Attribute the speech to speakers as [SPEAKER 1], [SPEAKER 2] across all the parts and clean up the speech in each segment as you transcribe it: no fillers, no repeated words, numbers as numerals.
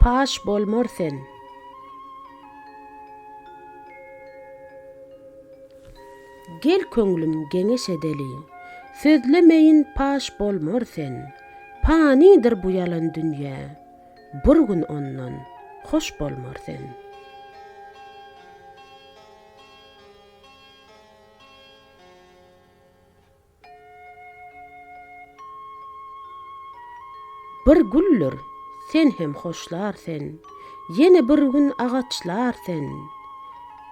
[SPEAKER 1] paş bolmorsen. Gel köňlüm geňeş edeli, sözlemeyin paş bolmorsen. Panidir bu yalan dünýä, bir gün ondan hoş bolmorsen. Bir güllür, sen hem hoşlarsen, yine bir gün ağaçlarsen,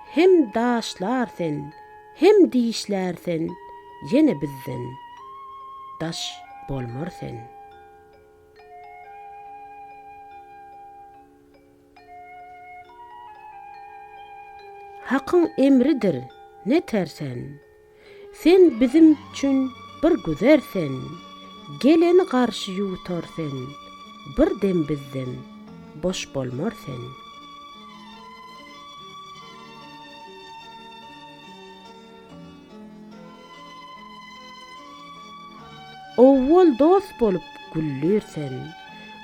[SPEAKER 1] hem daşlarsen, hem dişlersen, yine bizden daş bolmorsen. Hakyň emridir, ne tersen, sen bizim üçün bir güzersen, geleni karşı yutarsen, bir dem bizden boş bolmorsen. Owwal dost bolup güllürsen,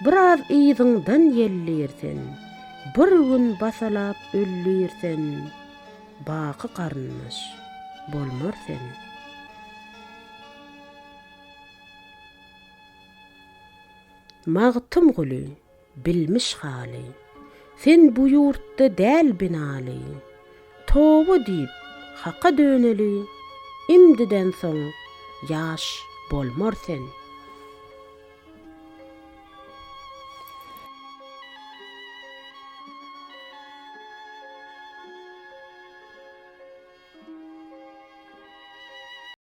[SPEAKER 1] biraz iziňden yellirsen, bir gün basalap öllürsen, baky garynmaş bolmorsen. Magtym guly, bilmiş hali, sen bu yurtda däl binali, toba diýip haka döneli, imdiden soň ýaş bolmorsen.